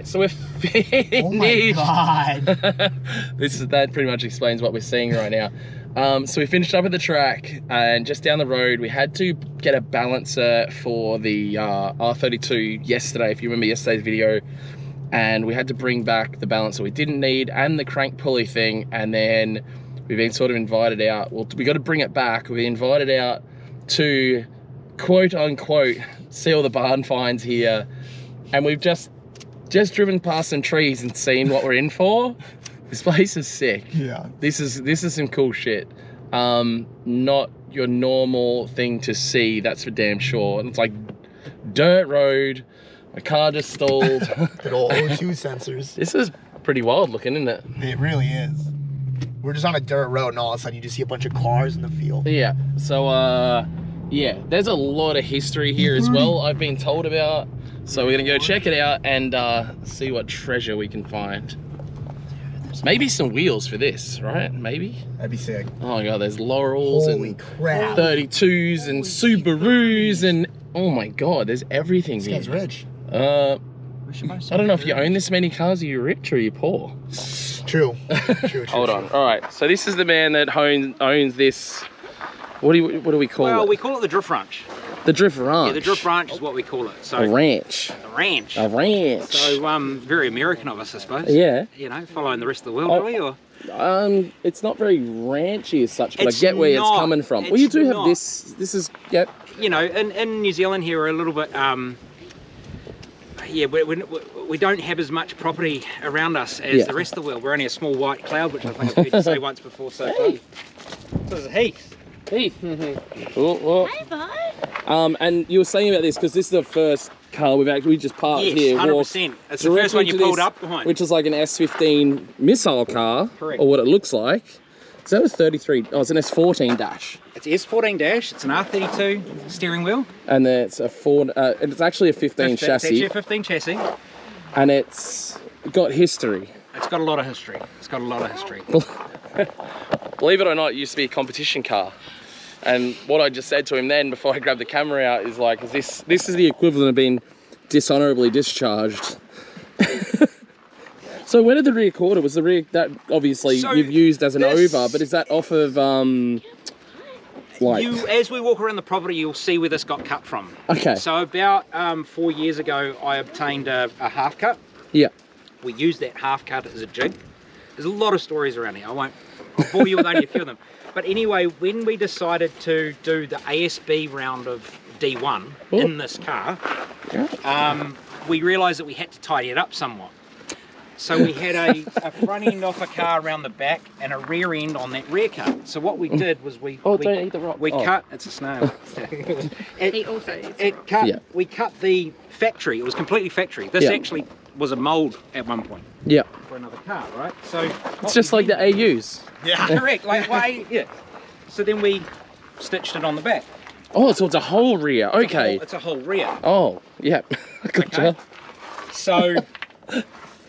right, so we're finished. Oh my God. That pretty much explains what we're seeing right now. So we finished up at the track, and just down the road, we had to get a balancer for the R32 yesterday, if you remember yesterday's video. And we had to bring back the balancer we didn't need and the crank pulley thing, and then we've been sort of invited out. Well, we got to bring it back. We invited out to quote unquote see all the barn finds here, and we've just driven past some trees and seen what we're in for. This place is sick. Yeah. This is some cool shit. Not your normal thing to see, that's for damn sure. And it's like dirt road. My car just stalled. Good old O2 sensors. This is pretty wild looking, isn't it? It really is. We're just on a dirt road, and all of a sudden you just see a bunch of cars in the field. Yeah. So yeah, there's a lot of history here as well, I've been told about. So we're gonna go check it out and see what treasure we can find. Maybe some wheels for this, right? Maybe. That'd be sick. Oh my God, there's Laurels and crap. 32s and Subarus and oh my God, there's everything This here. guy's rich. I don't know if you own this many cars. Are you rich or are you poor? True. Hold on. All right. So this is the man that owns this. What do we call it? Well, we call it the Drift Ranch. The Drift Ranch. Yeah, the Drift Ranch is what we call it. So a ranch. The ranch. A ranch. So very American of us, I suppose. Yeah. You know, following the rest of the world, really, or? It's not very ranchy as such, but It's I get where it's not. coming from. Well, you do have not. this. This is, yep. You know, in New Zealand here, we're a little bit, yeah, we don't have as much property around us as the rest of the world. We're only a small white cloud, which I think I've heard you say once before. So, hey. This is Heath. Heath. Oh. Hey, bud. And you were saying about this because this is the first car we just parked Yes, here. 100%. It's the first one you pulled up behind. Which is like an S15 missile car, Correct. or what it looks like. So that was 33. Oh, it's an S14 dash. It's S14 dash. It's an R32 steering wheel. And then it's a Ford. It's actually a 15 It's chassis. actually a 15 chassis. And it's got history. It's got a lot of history. It's got a lot of history. Believe it or not, it used to be a competition car. And what I just said to him then, before I grabbed the camera out, is like, this is the equivalent of being dishonorably discharged. So where did the rear quarter, was the rear, that obviously you've used as an over, but is that off of, like... As we walk around the property, you'll see where this got cut from. Okay. So about 4 years ago, I obtained a half cut. Yeah. We used that half cut as a jig. There's a lot of stories around here. I'll bore you with only a few of them. But anyway, when we decided to do the ASB round of D1 in this car, we realised that we had to tidy it up somewhat. So we had a front end off a car around the back and a rear end on that rear cut. So what we did was we don't eat the rock. cut, it's a snail. We cut the factory, it was completely factory. This actually was a mould at one point. Yeah. For another car, right? So It's just like the AUs. Yeah, correct. Yeah. So then we stitched it on the back. Oh, so it's a whole rear. Okay. It's a whole rear. Oh, yeah. Gotcha. So,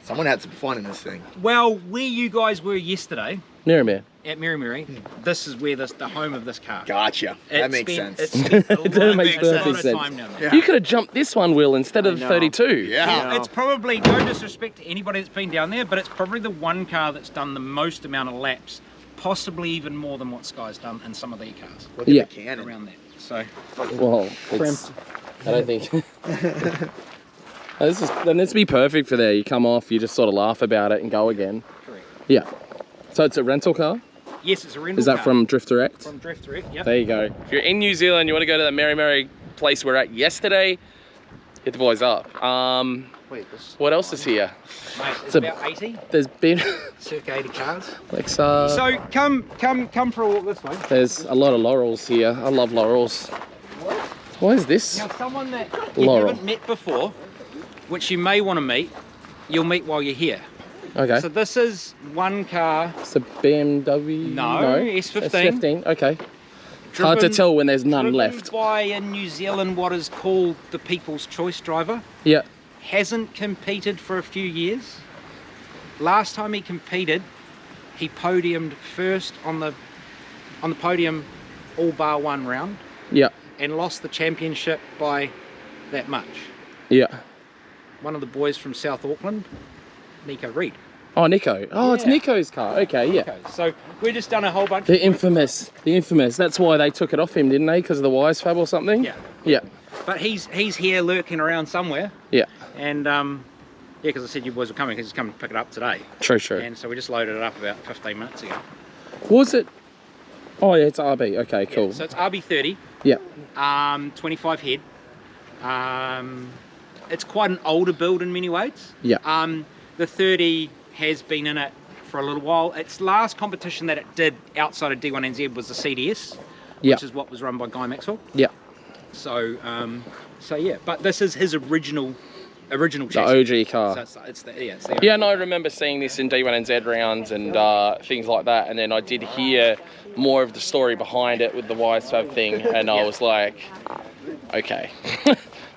Someone had some fun in this thing. well, where you guys were yesterday Mirror. at Mary, this is where the home of this car. Gotcha. That makes sense. It spent a That makes perfect lot of sense. time down there. Yeah. You could have jumped this one, Will, instead of know. 32. Yeah. It's probably, no disrespect to anybody that's been down there, but it's probably the one car that's done the most amount of laps, possibly even more than what Sky's done in some of their cars. Look at Yeah. the cannon. Around that. So, Well, it's, I don't think... This would be perfect for there. You come off, you just sort of laugh about it and go again. correct. Yeah. So it's a rental car? Yes, it's a rental Is that car. from Drift Direct? From Drift Direct, yep. There you go. If you're in New Zealand, you want to go to the Mary place we're at yesterday, hit the boys up. Wait, this... What else is here? Mate, it's a- about 80, There's been circa 80 cars. Alexa. So come for a walk this way. There's a lot of Laurels here. I love Laurels. Why is this? Now someone that you Laurel. haven't met before, which you may want to meet, you'll meet while you're here. Okay. So this is one car. It's a BMW. No, S15. S15. Okay. Hard to driven- tell when there's none driven left. by in New Zealand what is called the People's Choice driver. Yeah. Hasn't competed for a few years. Last time he competed, he podiumed first on the podium all bar one round. Yeah. And lost the championship by that much. Yeah. one of the boys from South Auckland, Nico Reed. Oh, Nico. Oh, it's Yeah. Nico's car. Okay, yeah. Okay, so we've just done a whole bunch. The infamous. That's why they took it off him, didn't they? Because of the wise fab or something. Yeah. Yeah. But he's here lurking around somewhere, Yeah. and yeah, because I said you boys were coming, because he's coming to pick it up today, True. True. and so we just loaded it up about 15 minutes ago. Was it? Oh yeah, it's RB. Okay, cool. Yeah, so it's RB30, Yeah. 25 head. It's quite an older build in many ways. Yeah. The 30 has been in it for a little while. Its last competition that it did outside of D1NZ was the CDS, Yeah. which is what was run by Guy Maxwell. Yeah. So, so yeah, but this is his original The chassis. OG car. So it's the Yeah, and I remember seeing this in D1NZ rounds and things like that, and then I did hear more of the story behind it with the wise fab thing, and I was like, okay.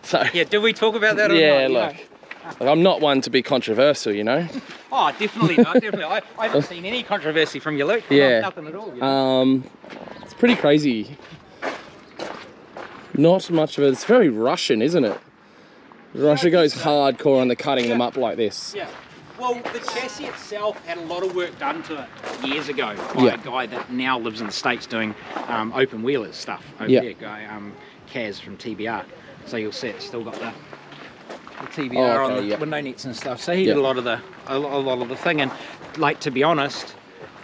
So Yeah, did we talk about that or yeah, not? You look, know? I'm not one to be controversial, you know. Oh, definitely not, definitely. I haven't seen any controversy from you, Luke. Yeah. Nothing at all. You know? It's pretty crazy. Not much of it. It's very Russian, isn't it? Russia goes hardcore on the cutting them up like this. Yeah. Well, the chassis itself had a lot of work done to it years ago by Yeah. a guy that now lives in the States doing open wheelers stuff over Yeah. there, guy Kaz from TBR. So you'll see it's still got the TBR Oh, on okay, the yeah. window nets and stuff. So he Yeah. did a lot of the thing, and like, to be honest,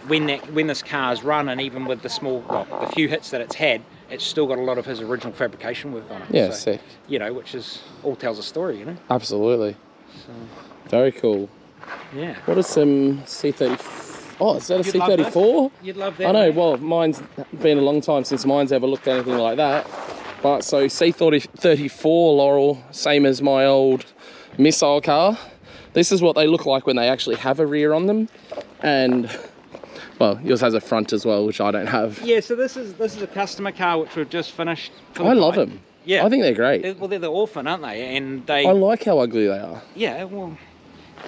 when this car's run, and even with the few hits that it's had, it's still got a lot of his original fabrication work on it. Yeah, so, sick. you know, which is all tells a story, you know. Absolutely. So Very cool. yeah. What is some C30? Oh, is that a You'd love C34? You'd love that. I know, mate. well, mine's been a long time since mine's ever looked anything like that. But so C34 Laurel, same as my old missile car. This is what they look like when they actually have a rear on them. And, well, yours has a front as well, which I don't have. Yeah, so this is a customer car which we've just finished. For the I love guy. them. Yeah. I think they're great. They're the orphan, aren't they? And they, I like how ugly they are. yeah, well,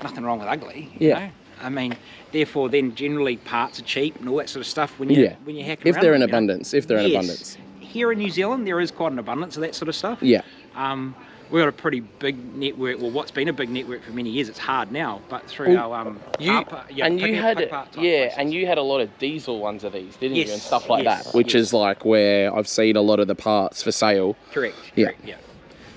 nothing wrong with ugly. You Yeah. know? I mean, therefore, then generally parts are cheap and all that sort of stuff when you Yeah. when you're hacking If around they're with in them, you know? abundance. If they're in Yes. abundance. Here in New Zealand, there is quite an abundance of that sort of stuff. Yeah. We've got a pretty big network. Well, what's been a big network for many years. It's hard now, but through Well, our You and you had pick it, part type yeah, places. and you had a lot of diesel ones of these, didn't you, and Yes, stuff like yes, that, which yes. is like where I've seen a lot of the parts for sale. Correct. Yeah. Correct, yeah.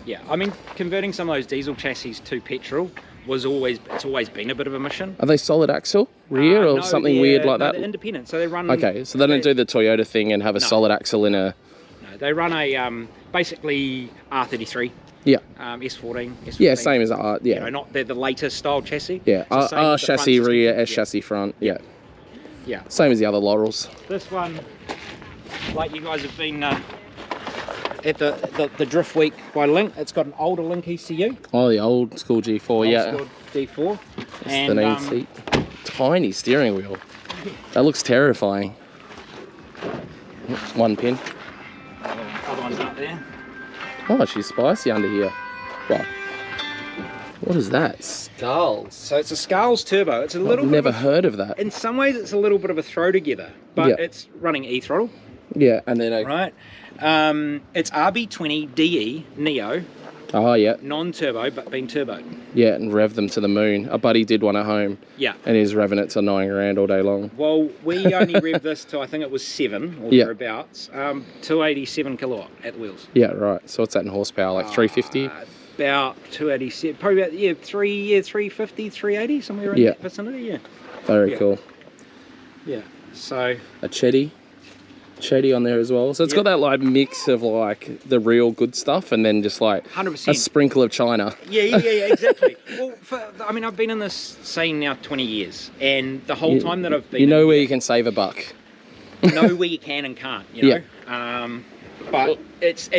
Yeah. I mean, converting some of those diesel chassis to petrol it's always been a bit of a mission. Are they solid axle rear or No, something weird like that? They're independent, so they run. Okay, so they don't do the Toyota thing and have a No. solid axle in a. No, they run a basically R33, Yeah. S14. Yeah, same as that. You Yeah. know, not the latest style chassis. Yeah. It's the same R with the front chassis system. rear, S Yeah. chassis front. Yeah. Yeah. Same as the other Laurels. This one, like you guys have been at the Drift Week by Link. It's got an older Link ECU. Oh, the old school G4. Yeah. Old school D4. It's And the main seat. Tiny steering wheel. That looks terrifying. One pin. other one's up there. Oh, she's spicy under here. Wow. What is that? Skulls. So it's a Scales turbo. It's a little I've bit never of a, heard of that. in some ways it's a little bit of a throw together, but Yeah. it's running e-throttle, Yeah, and then right? It's RB20 DE Neo, oh yeah, non-turbo but being turboed. yeah, and rev them to the moon. A buddy did one at home, Yeah. and he's revving it to 9 grand all day long. Well, we only revved this to I think it was 7 or Yeah. thereabouts. 287 kilowatt at the wheels. Yeah, right. So what's that in horsepower? Like 350? About 287, probably about 350, 380, somewhere in Yeah. that vicinity. Yeah. Very yeah. cool. Yeah. So A Chetty on there as well. So it's got that like mix of like the real good stuff and then just like 100%. a sprinkle of China. Yeah, exactly. Well, I mean, I've been in this scene now 20 years, and the whole time that I've been, You know in where here, you can save a buck. know where you can and can't, you know. But it's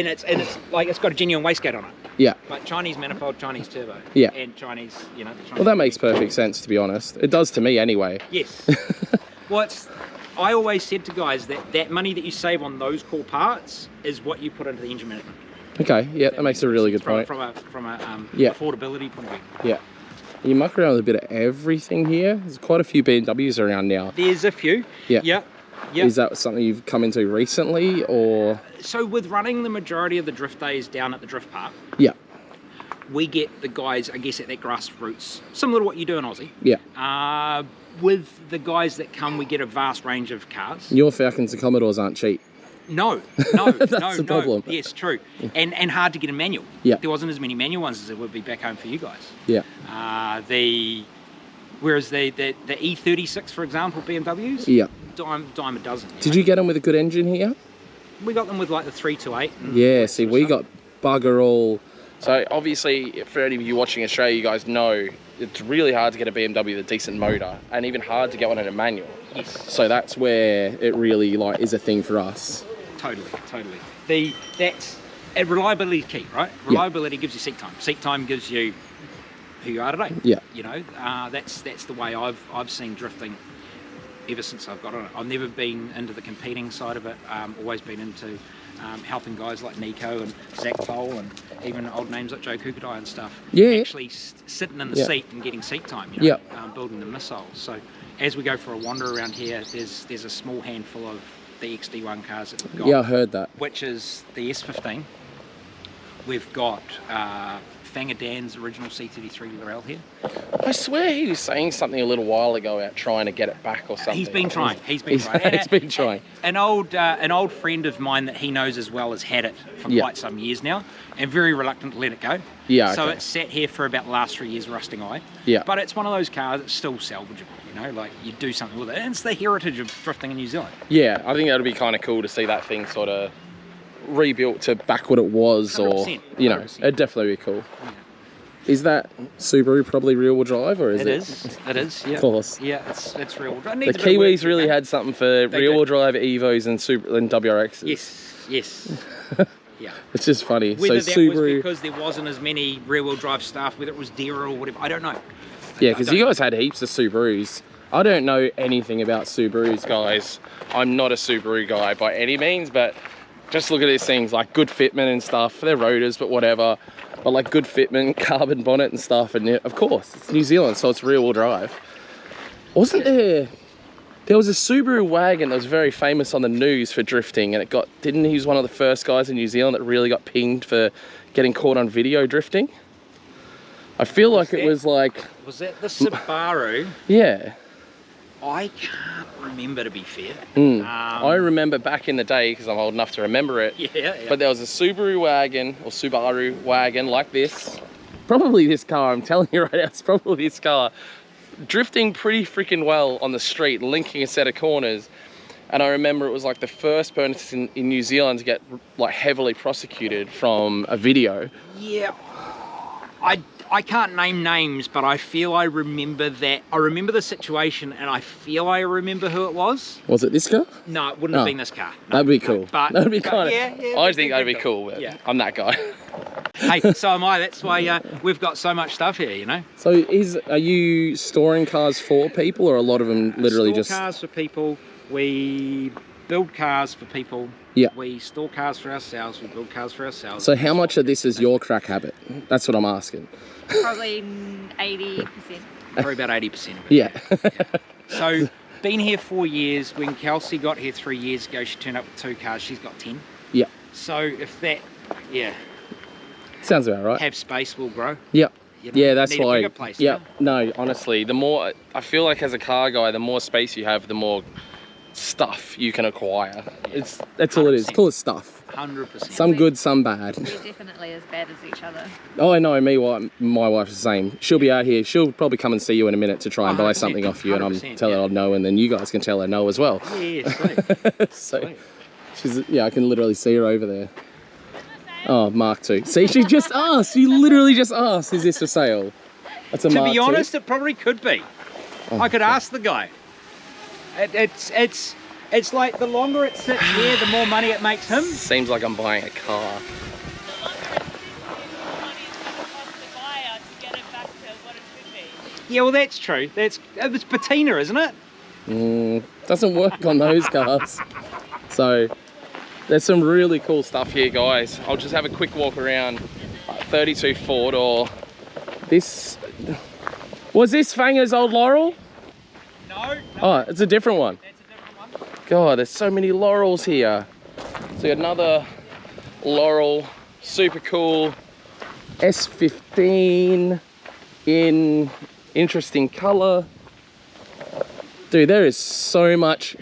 like it's got a genuine wastegate on it, Yeah. like Chinese manifold, Chinese turbo, Yeah. and Chinese, you know. The Chinese Well, that makes perfect sense, to be honest. It does to me anyway. Yes. Well, I always said to guys that money that you save on those core parts is what you put into the engine management. Okay, yeah, that makes a really good point. From a Yeah. affordability point of view. Yeah. You muck around with a bit of everything here. There's quite a few BMWs around now. There's a few. Yeah. Yeah. Yeah. Is that something you've come into recently or? So with running the majority of the drift days down at the drift park, Yeah. we get the guys, I guess, at that grassroots, similar to what you do in Aussie. Yeah. With the guys that come, we get a vast range of cars. Your Falcons and Commodores aren't cheap. No, That's the problem. Yes, true. And hard to get a manual. Yeah. There wasn't as many manual ones as there would be back home for you guys. Yeah. Whereas the E36, for example, BMWs, Yeah. dime a dozen. Did you get them with a good engine here? We got them with like the 328. Yeah, see, we got bugger all. So obviously, for any of you watching Australia, you guys know it's really hard to get a BMW with a decent motor, and even hard to get one in a manual. Yes. So that's where it really is a thing for us. Totally. And reliability is key, right? Reliability gives you seat time. Seat time gives you who you are today. Yeah. You know, that's the way I've seen drifting ever since I've got on it. I've never been into the competing side of it. Always been into helping guys like Nico and Zach Foal and even old names like Joe Kukudai and stuff. Yeah. Actually sitting in the seat and getting seat time. You know, building the missiles. So as we go for a wander around here, there's a small handful of the XD1 cars that we've got. Yeah, I heard that. Which is the S15. We've got Fanger Dan's original C33 Laurel here. I swear he was saying something a little while ago about trying to get it back or something. He's been trying. He's been trying. An old friend of mine that he knows as well has had it for quite some years now, and very reluctant to let it go. Yeah. So okay. it's sat here for about the last 3 years, rusting away. Yeah. But it's one of those cars that's still salvageable. You know, like you do something with it, and it's the heritage of drifting in New Zealand. Yeah, I think that'd be kind of cool to see that thing sort of rebuilt to back what it was, 100%, or you know, 100%. it'd definitely be cool. Yeah. Is that Subaru probably rear-wheel drive, or is it? It is. Yeah. Of course. Yeah, it's real. The Kiwis really had something for rear-wheel drive Evos and WRXs. Yes. Yeah. It's just funny. Whether so that Subaru, was because there wasn't as many rear-wheel drive stuff, whether it was dearer or whatever, I don't know. yeah, because you guys had heaps of Subarus. I don't know anything about Subarus, guys. I'm not a Subaru guy by any means, but just look at these things like good fitment and stuff. They're rotors, but whatever. But like good fitment, carbon bonnet and stuff, and of course it's New Zealand, so it's rear-wheel drive. Wasn't there? There was a Subaru wagon that was very famous on the news for drifting, and didn't he was one of the first guys in New Zealand that really got pinged for getting caught on video drifting. I feel like it was like. Was that the Subaru? Yeah. I can't remember, to be fair. I remember back in the day, because I'm old enough to remember it. Yeah. But there was a Subaru wagon like this. Probably this car, I'm telling you right now, it's probably this car. Drifting pretty freaking well on the street, linking a set of corners. And I remember it was like the first person in New Zealand to get like heavily prosecuted from a video. Yeah. I can't name names, but I feel I remember that. I remember the situation, and I feel I remember who it was. Was it this car? No, it wouldn't have been this car. No, that'd be cool. But that'd be kind of. Yeah, I think that'd be cool, but yeah. I'm that guy. Hey, so am I. That's why we've got so much stuff here, you know. So are you storing cars for people, or a lot of them literally Store cars for people. We build cars for people. Yeah. We store cars for ourselves. We build cars for ourselves. So how much of this is your crack habit? That's what I'm asking. Probably 80%. Probably about 80% of it. Yeah. So, been here 4 years. When Kelsey got here 3 years ago, she turned up with 2 cars. She's got 10. Yeah. So, if that, Sounds about right. have space, will grow. Yeah. You know, Yeah, that's need a why. bigger place, Yeah. you know? No, honestly, the more I feel like as a car guy, the more space you have, the more stuff you can acquire. Yeah. That's all it is. 100%. Call it stuff. 100%. Some good, some bad. We're definitely as bad as each other. Oh, I know. My wife's the same. She'll be out here. She'll probably come and see you in a minute to try and buy 100%, something off you, and I'm 100%, tell her no, and then you guys can tell her no as well. Yeah, sweet. So, I can literally see her over there. Oh, Mark II. See, she just asked. She literally just asked, "Is this for sale?" That's a To Mark be II. honest, it probably could be. Oh, I could ask the guy. It's like the longer it sits here, the more money it makes him. Seems like I'm buying a car. Yeah, well, that's true. It's patina, isn't it? Doesn't work on those cars. So there's some really cool stuff here, guys. I'll just have a quick walk around. 32 Ford, or this. Was this Fanger's old Laurel? No. Oh, it's a different one. That's a different one. God, there's so many Laurels here. So you got another Laurel, super cool. S15 in interesting color. Dude, there is so much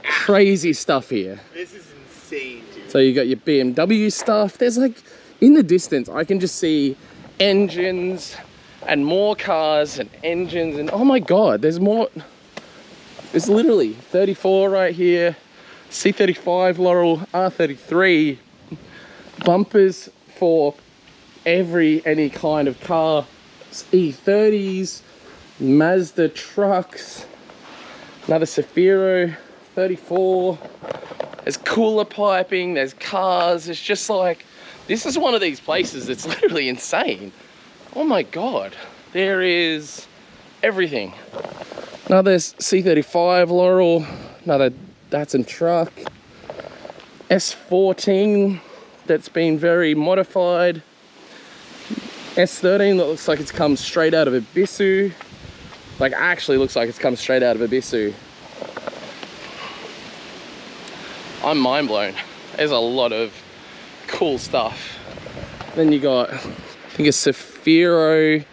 crazy stuff here. This is insane, dude. So you got your BMW stuff. There's like, in the distance, I can just see engines and more cars and engines and oh my God, there's more. There's literally 34 right here, C35 Laurel, R33, bumpers for any kind of car, E30s, Mazda trucks, another Safiro 34. There's cooler piping, there's cars. It's just like, this is one of these places that's literally insane. Oh my God, there is everything. Another C35 Laurel, another Datsun truck, S14 that's been very modified, S13 that looks like it's come straight out of a Ibisu. Like, actually looks like it's come straight out of a Ibisu. I'm mind blown. There's a lot of cool stuff. Then you got, I think, a Safiro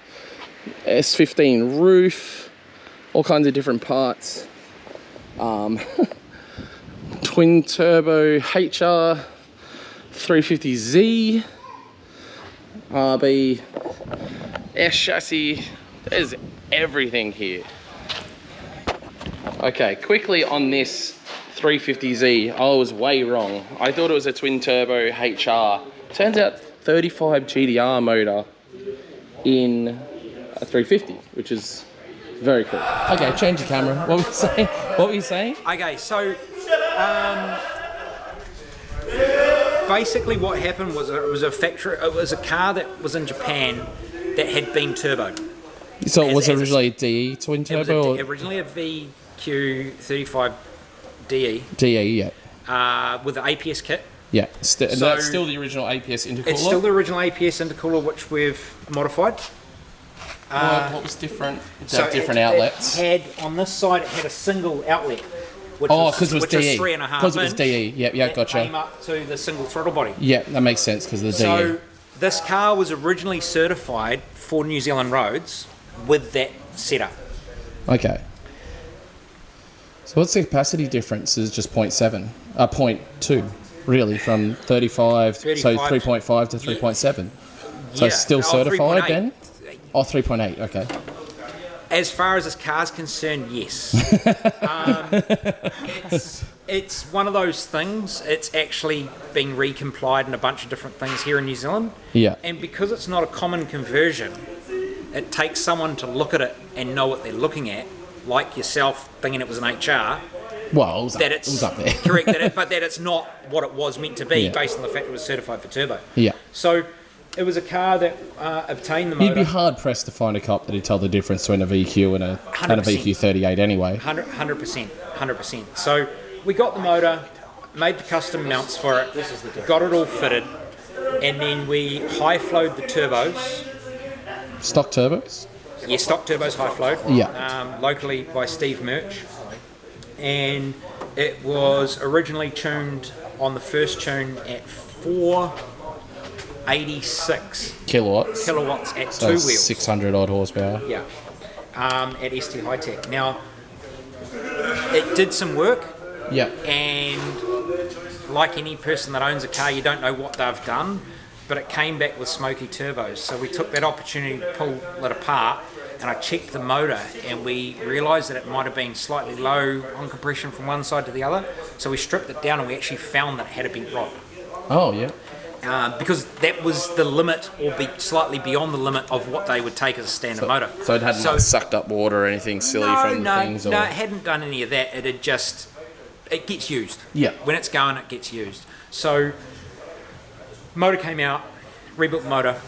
S15 roof, all kinds of different parts. Twin turbo HR 350Z, RB S chassis. There's everything here. Okay, quickly on this 350Z, I was way wrong. I thought it was a twin turbo HR. Turns out 35 GDR motor in a 350, which is very cool. Okay, change your camera. What were you saying? What were you saying? Okay, so basically what happened was it was a car that was in Japan that had been turboed. So it was originally a DE twin turbo? Originally a VQ35 DE. DE, yeah. With the APS kit. Yeah, and that's still the original APS intercooler? It's still the original APS intercooler, which we've modified. What was different? Different outlets? It had, on this side, it had a single outlet. Because it was DE. 3.5 Because it was DE, yeah, gotcha. Came up to the single throttle body. Yeah, that makes sense because of the DE. So this car was originally certified for New Zealand roads with that setup. Okay. So what's the capacity difference? Is just 0.2, really, from 35, so 3.5 to 3.7. So it's still certified then? Oh, 3.8, okay. As far as this car's concerned, yes. It's one of those things. It's actually being recomplied in a bunch of different things here in New Zealand. Yeah. And because it's not a common conversion, it takes someone to look at it and know what they're looking at, like yourself thinking it was an HR. Well, it was up there. Correct, but that it's not what it was meant to be based on the fact it was certified for turbo. Yeah. So it was a car that obtained the motor. You'd be hard pressed to find a cop that'd tell the difference between a VQ and a VQ38 anyway. 100%. So we got the motor, made the custom mounts for it, got it all fitted, and then we high-flowed the turbos. Stock turbos? Yeah, stock turbos high-flowed. Yeah. Locally by Steve Murch. And it was originally tuned on the first tune at 486 kilowatts at so 2 wheels. 600 odd horsepower. Yeah. At ST High Tech. Now, it did some work. Yeah. And like any person that owns a car, you don't know what they've done, but it came back with smoky turbos. So we took that opportunity to pull it apart, and I checked the motor, and we realised that it might have been slightly low on compression from one side to the other. So we stripped it down, and we actually found that it had a bent rod. Oh, yeah. Because that was the limit, or slightly beyond the limit of what they would take as a standard motor. So it hadn't sucked up water or anything silly from the things? No, it hadn't done any of that. It had just, it gets used. Yeah. When it's going, it gets used. So motor came out, rebuilt the motor,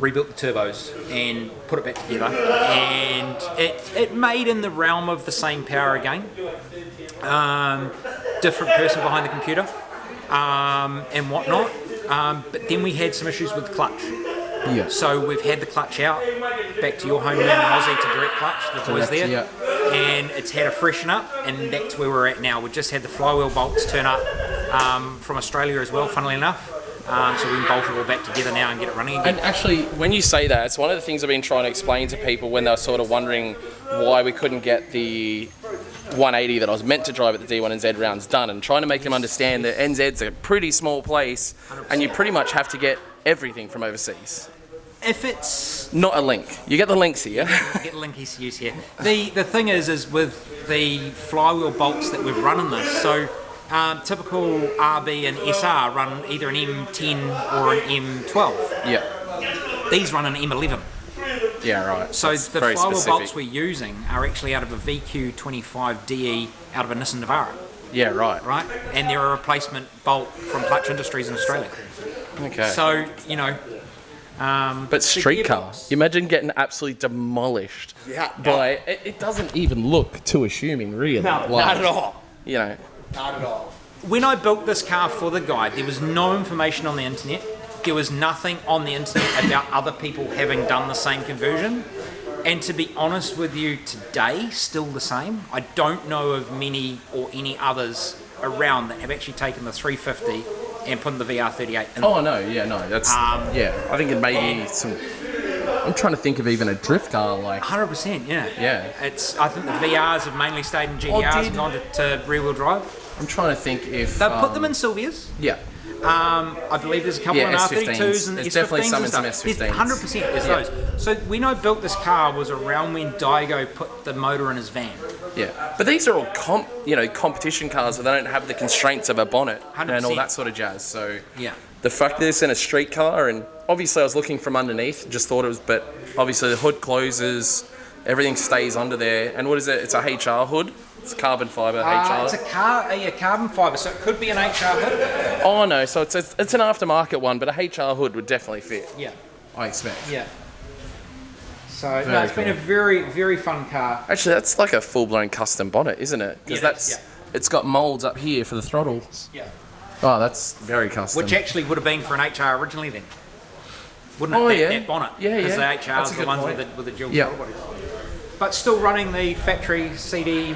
rebuilt the turbos, and put it back together. And it made in the realm of the same power again. Different person behind the computer and whatnot. But then we had some issues with the clutch. Yeah. So we've had the clutch out, back to your homeland in Aussie to direct clutch, the boys there. Yeah. And it's had a freshen up, and that's where we're at now. We just had the flywheel bolts turn up from Australia as well, funnily enough. So we can bolt it all back together now and get it running again. And actually, when you say that, it's one of the things I've been trying to explain to people when they're sort of wondering why we couldn't get the 180 that I was meant to drive at the D1 NZ rounds done, and trying to make them understand that NZ's a pretty small place 100%. and you pretty much have to get everything from overseas. If it's Not a link. You get the links here. get link ECUs here. The thing is with the flywheel bolts that we've run in this, so typical RB and SR run either an M10 or an M12. Yeah. These run an M11. Yeah, right. So That's the very flywheel specific. bolts we're using are actually out of a VQ25DE out of a Nissan Navara, Yeah, right. right? And they're a replacement bolt from Clutch Industries in Australia. Okay. So, you know... But street car, gearbox- you imagine getting absolutely demolished Yeah, by it doesn't even look too assuming, really. No, not at all. You know, Not at all. When I built this car for the guide, there was no information on the internet. There was nothing on the internet about other people having done the same conversion. And to be honest with you, today, still the same. I don't know of many or any others around that have actually taken the 350 and put the VR38 in. oh no, yeah, no, that's yeah. I think it may be some. I'm trying to think of even a drift car like. 100%, yeah. Yeah. I think the VRs have mainly stayed in GTRs and gone to rear-wheel drive. I'm trying to think if They've put them in Silvias. Yeah, I believe there's a couple Yeah, in S15s. R32s and There's S15s definitely some and in stuff. some There's S15s. 100% there's Yeah. those. So when I built this car was around when Daigo put the motor in his van. yeah. But these are all competition cars where they don't have the constraints of a bonnet and all 100%. that sort of jazz. So Yeah. the fact that it's in a street car, and obviously I was looking from underneath, just thought it was, but obviously the hood closes, everything stays under there. And what is it? It's a HR hood. It's carbon fiber HR. It's a carbon fibre, so it could be an HR hood. Oh no, so it's an aftermarket one, but a HR hood would definitely fit. Yeah. I expect. Yeah. So Very no, it's been a cool. very, very fun car. Actually, that's like a full-blown custom bonnet, isn't it? Because Yeah, it is, it's got molds up here for the throttles. Yeah. Oh, that's very custom. Which actually would have been for an HR originally then. Wouldn't it? Oh, that, yeah. that bonnet. Yeah, Because yeah. the That's HR's a the good ones point. with the dual Yeah. throttle bodies. But still running the factory CD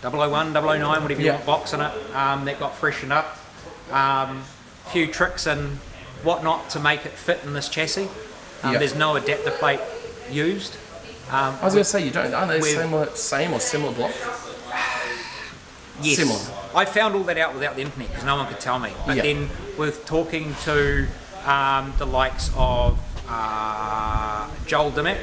001, 009, whatever you Yeah. want, box in it. That got freshened up. Few tricks and whatnot to make it fit in this chassis. Yeah. There's no adapter plate used. I was going to say, aren't they with- same or similar block? Yes. Similar. I found all that out without the internet because no one could tell me. But Yeah. then with talking to the likes of Joel Dimmock,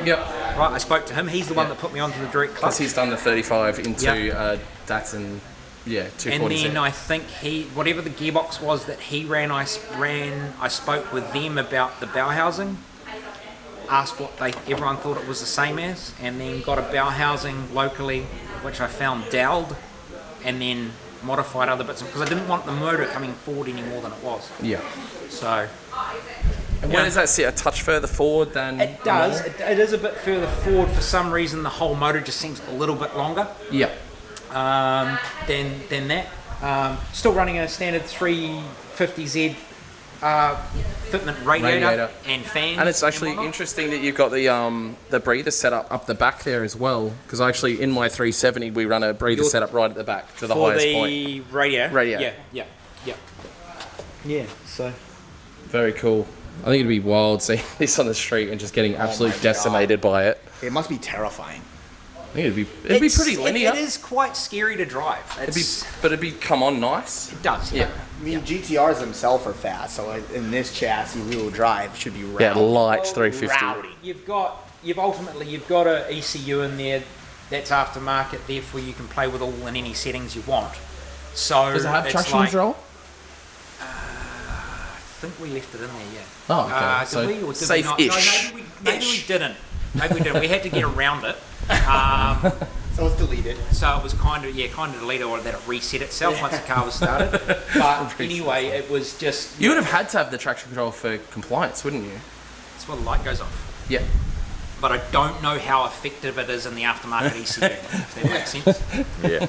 Yep. right, I spoke to him. He's the one Yeah. that put me onto the direct Plus clutch. he's done the 35 into Yep. Datsun, yeah, And 240Z. then I think whatever the gearbox was that he ran, I spoke with them about the bow housing, asked what everyone thought it was the same as, and then got a bow housing locally, which I found dowelled, and then modified other bits, because I didn't want the motor coming forward any more than it was. Yeah. So And Yeah. where does that sit? A touch further forward than... it does. It is a bit further forward for some reason. The whole motor just seems a little bit longer Yeah. than that. Still running a standard 350Z fitment radiator and fan. And it's actually whatnot. interesting that you've got the breather setup up the back there as well, because actually in my 370 we run a breather Your- setup right at the back to the for highest the point. radio. Yeah. So Very cool. I think it'd be wild seeing this on the street and just getting absolutely my decimated by it. It must be terrifying. I think it'd be pretty linear. It is quite scary to drive. But it'd be come on nice. It does. Yeah. I mean, GTRs themselves are fast, so in this chassis, rear-wheel drive should be rowdy. Yeah, light 350. Rowdy. You've got a ECU in there that's aftermarket. Therefore, you can play with all in any settings you want. So Does it have it's traction like, control? I think we left it in there. Yeah. Oh, okay. Did So we or did safe-ish. we not? No, maybe we didn't. Maybe we didn't. We had to get around it. So it's deleted. So it was kind of deleted, or that it reset itself once the car was started. But anyway, it was just You would have had to have the traction control for compliance, wouldn't you? that's where the light goes off. Yeah. But I don't know how effective it is in the aftermarket ECU. If that makes sense. Yeah.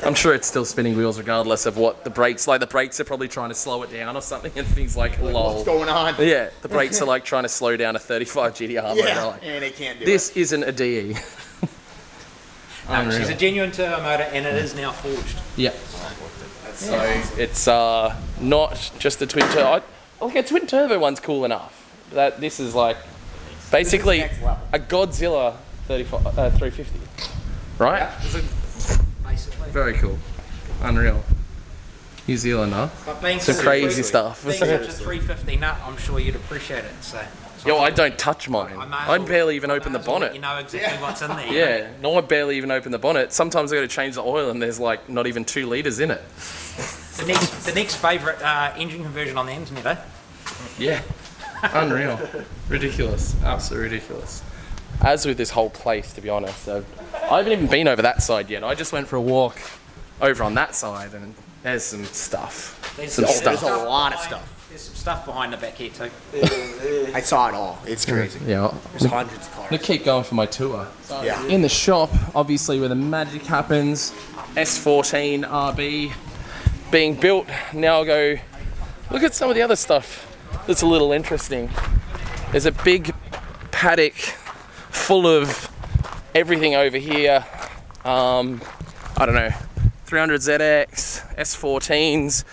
I'm sure it's still spinning wheels regardless of what the brakes, like the brakes are probably trying to slow it down or something, and things like lol. What's going on? Yeah, the brakes are like trying to slow down a 35 GTR motor. Yeah, Like, and they can't do this isn't a DE. No, she's Unreal. a genuine turbo motor, and it is now forged. Yeah. So it's not just a twin turbo. Like a twin turbo one's cool enough. This is like basically next level. a Godzilla 350, right? Basically. Very cool, unreal. New Zealand, huh? But being Some crazy stuff. Being such a 350 nut, I'm sure you'd appreciate it. So. Yo, I don't touch mine. I barely even open the bonnet. You know exactly what's in there. Yeah, no, I barely even open the bonnet. Sometimes I got to change the oil, and there's like not even 2 litres in it. The next favourite engine conversion on the internet, eh? Yeah, unreal, ridiculous, absolutely ridiculous. As with this whole place, to be honest, I haven't even been over that side yet. I just went for a walk over on that side, and there's some stuff. There's There's a lot of stuff. There's some stuff behind the back here too. I saw it all. It's crazy. Yeah, There's hundreds of I'm cars. gonna keep going for my tour. Yeah. In the shop, obviously where the magic happens, S14 RB being built. Now I'll go look at some of the other stuff that's a little interesting. There's a big paddock full of everything over here. I don't know, 300ZX, S14s,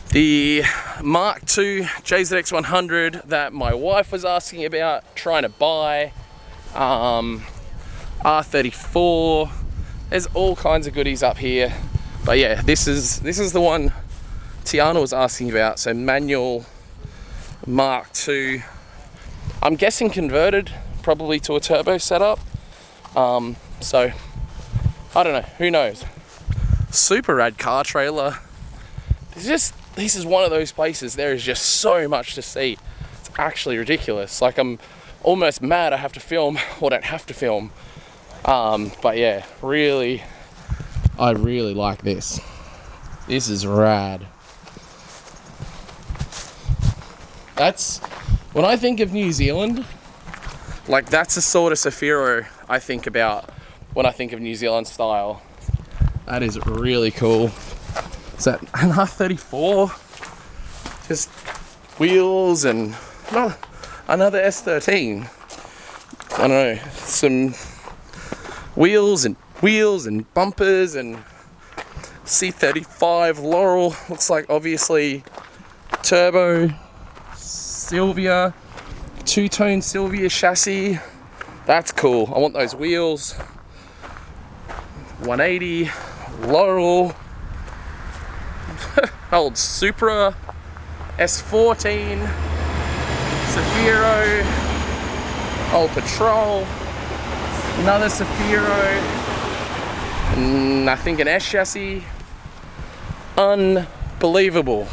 the Mark II JZX100 that my wife was asking about trying to buy, R34. There's all kinds of goodies up here. But yeah, this is the one Tiana was asking about. So manual Mark II. I'm guessing converted probably to a turbo setup. So I don't know, who knows. Super rad car trailer. This is one of those places, there is just so much to see. It's actually ridiculous. Like, I'm almost mad I have to film or don't have to film. But yeah, I really like this. This is rad. When I think of New Zealand, like that's the sort of Safiro I think about when I think of New Zealand style. That is really cool. Is that an R34? Just wheels and another S13. I don't know, some wheels and bumpers and C35 Laurel. Looks like obviously turbo Silvia, 2-tone Silvia chassis. That's cool. I want those wheels. 180 Laurel. Old Supra, S14, Safiro, old Patrol, another Safiro, and I think an S chassis. Unbelievable.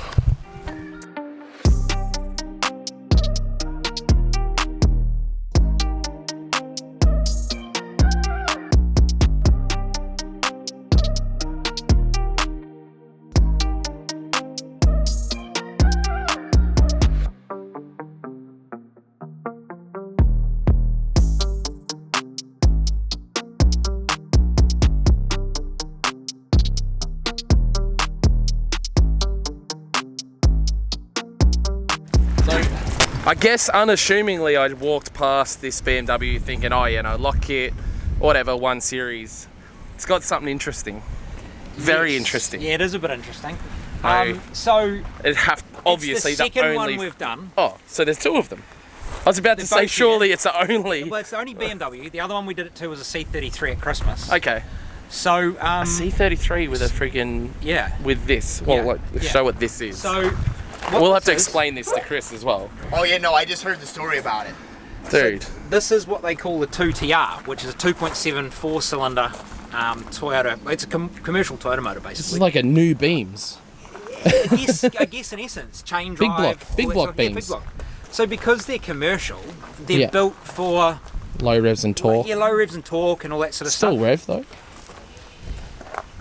I guess unassumingly I walked past this BMW thinking, oh, you know, lock kit, whatever, 1 Series. It's got something interesting. Very interesting. Yeah, it is a bit interesting. I- So Obviously it's the second only one we've done. Oh, so there's 2 of them. I was about to say, both surely here. it's the only. Well, it's the only BMW. The other one we did it to was a C33 at Christmas. Okay. So A C33 with a friggin' yeah. with this. Well, Yeah, like, yeah. show what this is. So we'll have to this is- explain this to Chris as well. Oh yeah, no, I just heard the story about it. Dude. This is what they call the 2TR, which is a 2.7 4-cylinder Toyota. It's a commercial Toyota motor, basically. This is like a new Beams. I guess in essence, chain Big drive. block- big all that block sort of- yeah, big beams. block. So because they're commercial, they're Yeah. built for Low revs and torque. yeah, low revs and torque and all that sort of Still stuff. rev though.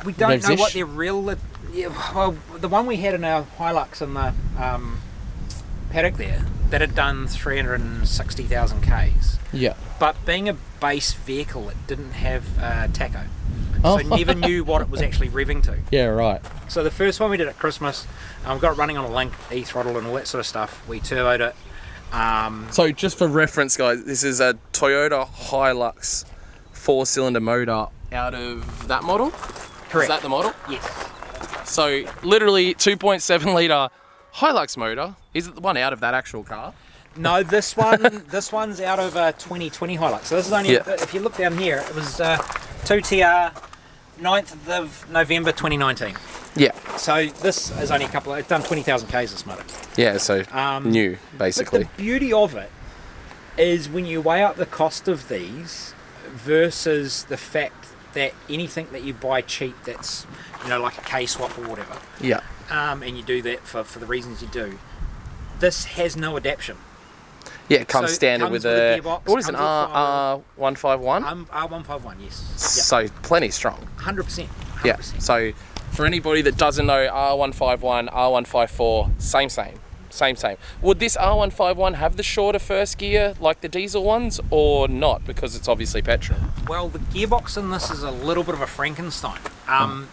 We don't know revs-ish. what their real. Yeah, well, the one we had in our Hilux in the paddock there, that had done 360,000 Ks. Yeah. But being a base vehicle, it didn't have tacho. Oh. So never knew what it was actually revving to. Yeah, right. So the first one we did at Christmas, got it running on a Link, e-throttle and all that sort of stuff. We turboed it. So just for reference, guys, this is a Toyota Hilux 4-cylinder motor out of that model? Correct. Is that the model? Yes. So literally 2.7 litre Hilux motor. Is it the one out of that actual car? No, this one's out of a 2020 Hilux. So this is only, if you look down here, it was 2TR 9th of November 2019. Yeah. So this is only it's done 20,000 Ks this motor. Yeah, so new, basically. But the beauty of it is when you weigh up the cost of these versus the fact that anything that you buy cheap that's, like a K-swap or whatever, Yeah. and you do that for the reasons you do, this has no adaptation. Yeah, it comes So it standard comes with with a a, gearbox, what is an comes with R151? R151, yes. So plenty strong. 100%. Yeah, so for anybody that doesn't know, R151, R154, same. Would this R151 have the shorter first gear like the diesel ones or not, because it's obviously petrol? Well, the gearbox in this is a little bit of a Frankenstein.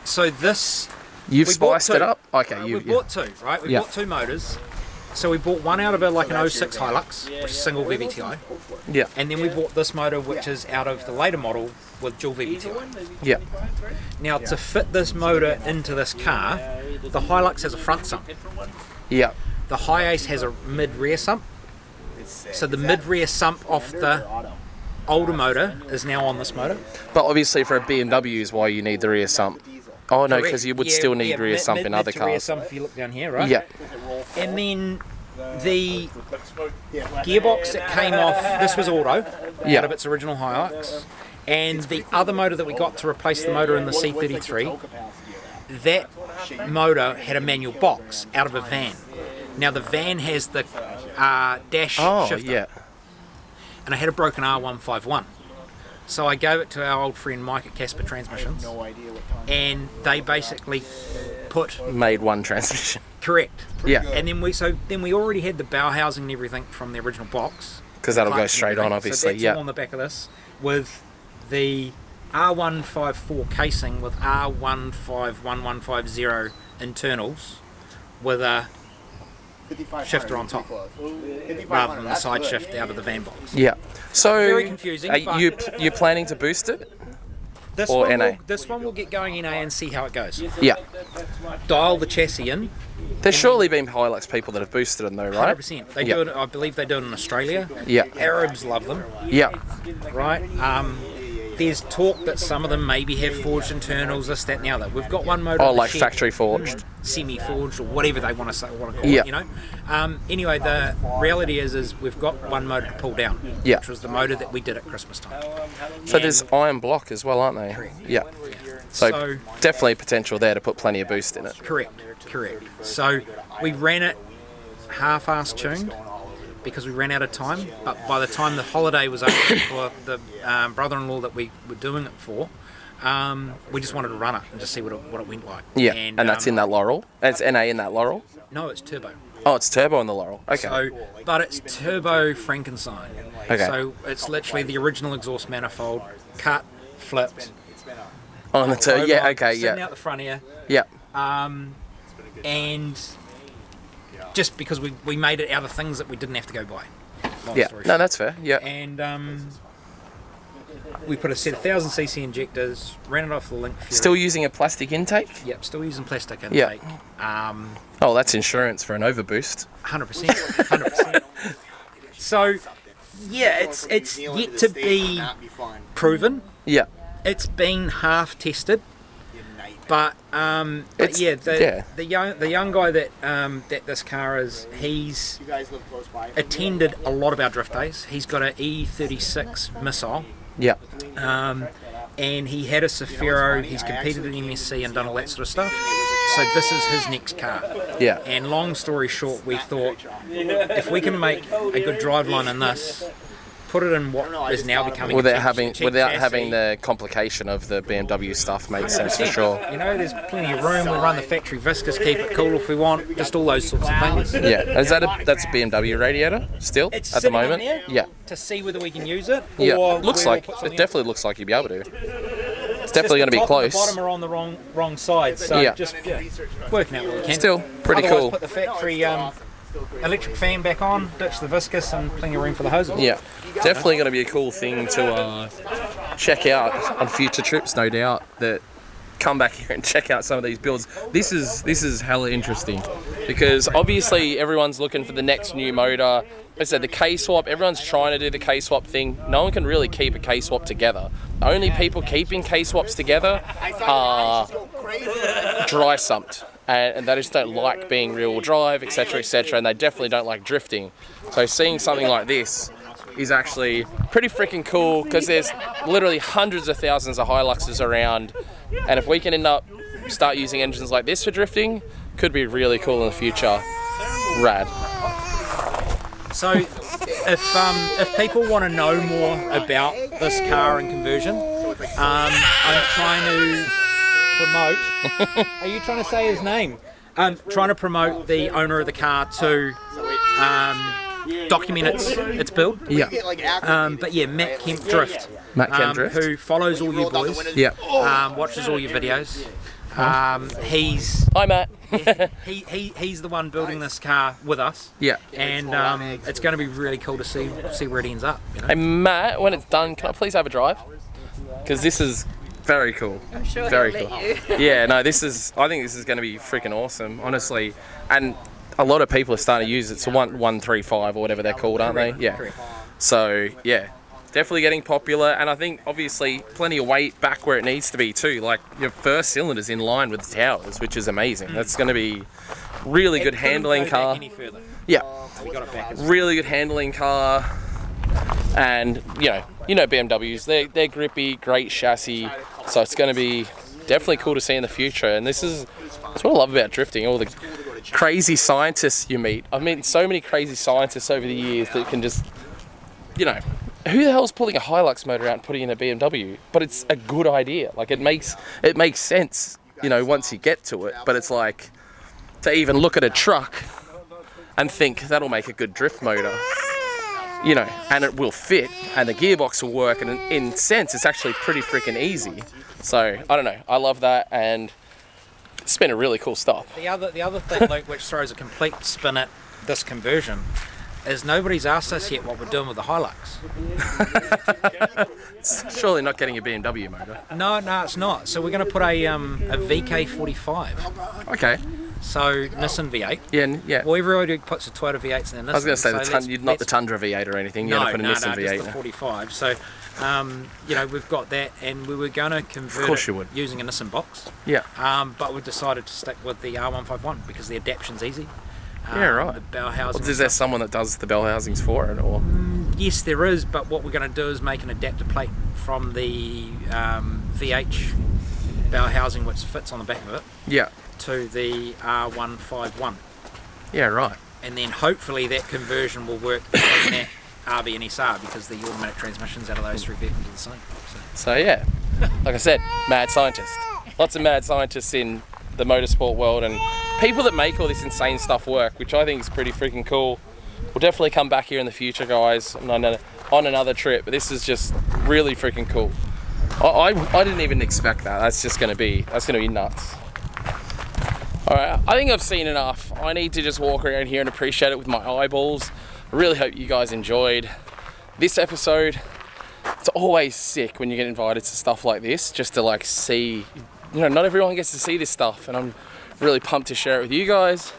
So this... You've we bought spiced it two. up? Okay, We bought two, right? We bought two motors. So we bought one out of an 06 Hilux, which is single VVTi. Yeah. And then we bought this motor, which is out of the later model with dual VVTi. Yeah. Now, to fit this motor into this car, the Hilux has a front sump. Yeah. The Hi-Ace has a mid-rear sump. So the mid-rear sump off the older motor is now on this motor. But obviously for a BMW is why you need the rear sump. Oh no, because you would still need rear sump in other Rear cars. sump if you look down here, right? Yeah. And then the gearbox that came off, this was auto, out of its original Hilux. And the other motor that we got to replace the motor in the C33, that motor had a manual box out of a van. Now the van has the dash shifter. Yeah. And I had a broken R151. So I gave it to our old friend Mike at Casper Transmissions, and they basically made one transmission. Correct. Yeah. And then we already had the bow housing and everything from the original box. Because that'll go straight on, obviously. So that's all on the back of this with the R154 casing with R151150 internals with a shifter on top rather than the side shift out of the van box. Yeah. So Very confusing, Are but- you planning to boost it? This Or one NA? This one will get going NA and see how it goes. Yeah. Dial the chassis in. There's surely been Hilux people that have boosted them though, right? 100%. They do it. I believe they do it in Australia. Yeah. Arabs love them, Yeah. right? There's talk that some of them maybe have forged internals, this, that, and the other. We've got one motor. Oh, in the like shed, factory forged. semi-forged, or whatever they want to say, want to call Yeah. it. Anyway, the reality is we've got one motor to pull down, Yeah. which was the motor that we did at Christmas time. So there's iron block as well, aren't they? Correct. Yeah. So, So- definitely potential there to put plenty of boost in it. Correct. So we ran it half-assed tuned because we ran out of time. But by the time the holiday was over for the brother-in-law that we were doing it for, we just wanted to run it and just see what it went like. Yeah. And that's in that Laurel. And it's NA in that Laurel. No, it's turbo. Oh, it's turbo in the Laurel. Okay. So, but it's turbo Frankenstein. Okay. So it's literally the original exhaust manifold, cut, flipped. On the turbo. Yeah. Okay. Sitting Yeah. out the front here. Yeah. And just because we made it out of things that we didn't have to go buy. Long Yeah. story No, short. that's fair. Yeah. And we put a set of 1000cc injectors, ran it off the Link Fury. Still using a plastic intake? Yep, still using plastic Yeah. intake. Oh, that's insurance for an overboost. 100%. 100%. So, yeah, it's yet to be proven. Yeah. It's been half tested. But It's- yeah, yeah. the young guy that this car is, he's attended a lot of our drift days. He's got an E36 missile, Yeah. and he had a Safiro. He's competed in MSC and done all that sort of stuff. So this is his next car. Yeah. And long story short, we thought if we can make a good driveline in this, put it in what is now becoming Without a cheap, having cheap without chassis. having the complication of the BMW stuff makes sense for sure. You know, there's plenty of room. We run the factory viscous, keep it cool if we want. Just all those sorts of things. Yeah. Is that's a BMW radiator still It's at the sitting on moment? there Yeah. to see whether we can use it. Yeah. Or Looks we'll like put it something definitely looks like you'd be able to. It's Just definitely going to the be top and close. The bottom are on the wrong side, so Yeah. just working out what we can. Still pretty Otherwise, cool. Put the factory electric fan back on, ditch the viscous, and plenty of room for the hoses. Yeah, definitely going to be a cool thing to check out on future trips, no doubt. That come back here and check out some of these builds. This is hella interesting because obviously everyone's looking for the next new motor. Like I said, the K-swap, everyone's trying to do the K-swap thing. No one can really keep a K-swap together. Only people keeping K-swaps together are dry sumped. And they just don't like being rear-wheel drive, etc., etc., and they definitely don't like drifting. So seeing something like this is actually pretty freaking cool because there's literally hundreds of thousands of Hiluxes around, and if we can start using engines like this for drifting, could be really cool in the future. Rad. So, if people want to know more about this car and conversion, I'm trying to promote. Are you trying to say his name? I'm trying to promote the owner of the car to document its build. Yeah. But yeah, Matt Kemp Drift. Matt Kemp Drift. Who follows all you boys. Yeah. Watches all your videos. He's Hi, Matt. he's the one building this car with us. Yeah. And it's going to be really cool to see where it ends up. You know? Hey, Matt, when it's done, can I please have a drive? Because this is very cool. I'm sure Very he'll cool. let you. Yeah, no, I think this is going to be freaking awesome, honestly. And a lot of people are starting to use it. It's a 135 or whatever they're called, aren't they? Yeah. So, yeah, definitely getting popular. And I think, obviously, plenty of weight back where it needs to be too. Like, your first cylinder's in line with the towers, which is amazing. That's going to be really good handling car. Yeah. We got it back as Really good handling car. And, you know BMWs, they're grippy, great chassis. So it's going to be definitely cool to see in the future. And that's what I love about drifting, all the crazy scientists you meet. I've met so many crazy scientists over the years that can just, who the hell's pulling a Hilux motor out and putting in a BMW? But it's a good idea. Like, it makes sense, once you get to it. But it's like, to even look at a truck and think that'll make a good drift motor, and it will fit, and the gearbox will work, and in sense, it's actually pretty freaking easy. So, I don't know, I love that, and it's been a really cool stuff. The other thing, Luke, which throws a complete spin at this conversion, is nobody's asked us yet what we're doing with the Hilux. It's surely not getting a BMW motor. No, it's not. So we're going to put a VK45. Okay. So Nissan V8. Yeah. Well, everybody puts a Toyota V8s in their Nissan. I was going to say, not the Tundra V8 or anything. You're going to put a Nissan V8. Just the 45. So, we've got that, and we were going to convert it using a Nissan box. Yeah. But we decided to stick with the R151 because the adaption's easy. Yeah, right. The bell housing. Well, is there someone that does the bell housings for it, or? Yes, there is. But what we're going to do is make an adapter plate from the VH bell housing, which fits on the back of it. Yeah. To the R151. Yeah, right. And then hopefully that conversion will work between that RB and SR because the automatic transmissions out of those three vehicles are the same. So yeah, like I said, mad scientists. Lots of mad scientists in the motorsport world, and people that make all this insane stuff work, which I think is pretty freaking cool. We'll definitely come back here in the future, guys, on another trip. But this is just really freaking cool. I didn't even expect that. That's gonna be nuts. Alright, I think I've seen enough. I need to just walk around here and appreciate it with my eyeballs. I really hope you guys enjoyed this episode. It's always sick when you get invited to stuff like this, just to see, not everyone gets to see this stuff, and I'm really pumped to share it with you guys,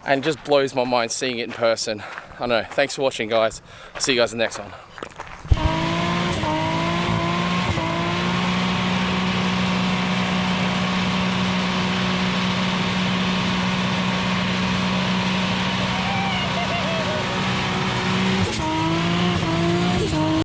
and it just blows my mind seeing it in person. I don't know. Thanks for watching, guys. I'll see you guys in the next one.